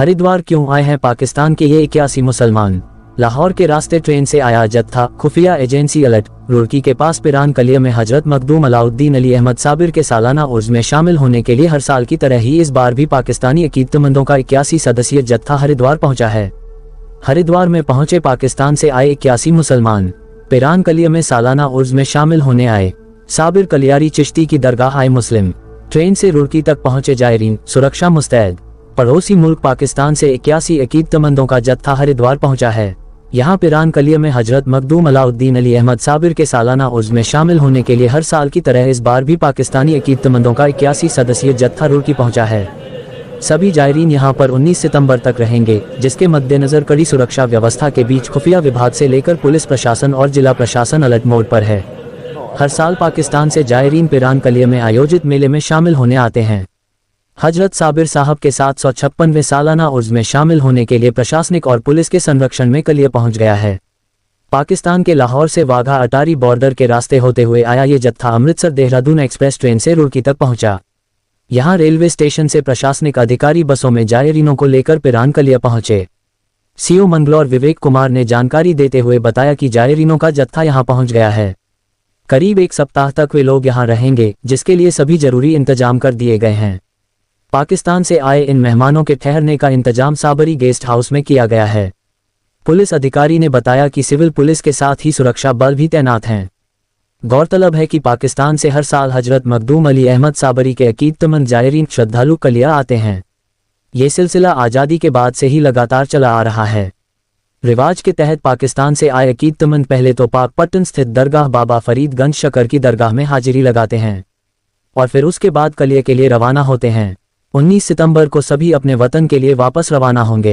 हरिद्वार क्यों आए हैं पाकिस्तान के ये 81 मुसलमान। लाहौर के रास्ते ट्रेन से आया जत्था, खुफिया एजेंसी अलर्ट। रुड़की के पास पिरान कलिया में हजरत मखदूम अलाउद्दीन अली अहमद साबिर के सालाना उर्स में शामिल होने के लिए हर साल की तरह ही इस बार भी पाकिस्तानी अकीदतमंदों का 81 सदस्यीय जत्था हरिद्वार पहुंचा है। हरिद्वार में पहुंचे पाकिस्तान से आए 81 मुसलमान पिरान कलिया में सालाना उर्स में शामिल होने आए। साबिर कलियारी चिश्ती की दरगाह आए मुस्लिम। ट्रेन से रुड़की तक पहुंचे जायरीन, सुरक्षा मुस्तैद। पड़ोसी मुल्क पाकिस्तान से 81 अकीदतमंदों का जत्था हरिद्वार पहुंचा है। यहाँ पिरान कलिया में हजरत मखदूम अलाउद्दीन अली अहमद साबिर के सालाना उर्स में शामिल होने के लिए हर साल की तरह इस बार भी पाकिस्तानी अकीदतमंदों का 81 सदस्यीय जत्था रुड़की पहुंचा है। सभी जायरीन यहाँ पर 19 सितंबर तक रहेंगे, जिसके मद्देनजर कड़ी सुरक्षा व्यवस्था के बीच खुफिया विभाग से लेकर पुलिस प्रशासन और जिला प्रशासन अलर्ट मोड पर है। हर साल पाकिस्तान से जायरीन पिरान कलिया में आयोजित मेले में शामिल होने आते हैं। हजरत साबिर साहब के 756वें सालाना उर्स में शामिल होने के लिए प्रशासनिक और पुलिस के संरक्षण में कलिया पहुंच गया है। पाकिस्तान के लाहौर से वाघा अटारी बॉर्डर के रास्ते होते हुए आया ये जत्था अमृतसर देहरादून एक्सप्रेस ट्रेन से रुड़की तक पहुंचा। यहां रेलवे स्टेशन से प्रशासनिक अधिकारी बसों में जायरीनों को लेकर पिरान कलिया पहुंचे। सीओ मंगलौर विवेक कुमार ने जानकारी देते हुए बताया कि जायरीनों का जत्था यहां पहुंच गया है। करीब एक सप्ताह तक वे लोग यहां रहेंगे, जिसके लिए सभी जरूरी इंतजाम कर दिए गए हैं। पाकिस्तान से आए इन मेहमानों के ठहरने का इंतजाम साबरी गेस्ट हाउस में किया गया है। पुलिस अधिकारी ने बताया कि सिविल पुलिस के साथ ही सुरक्षा बल भी तैनात हैं। गौरतलब है कि पाकिस्तान से हर साल हजरत मखदूम अली अहमद साबरी के अकीदतमंद जायरीन श्रद्धालु कलिया आते हैं। ये सिलसिला आज़ादी के बाद से ही लगातार चला आ रहा है। रिवाज के तहत पाकिस्तान से आए अकीदतमंद पहले तो पाकपट्टन स्थित दरगाह बाबा फरीदगंज शकर की दरगाह में हाजिरी लगाते हैं और फिर उसके बाद कलिया के लिए रवाना होते हैं। 19 सितंबर को सभी अपने वतन के लिए वापस रवाना होंगे।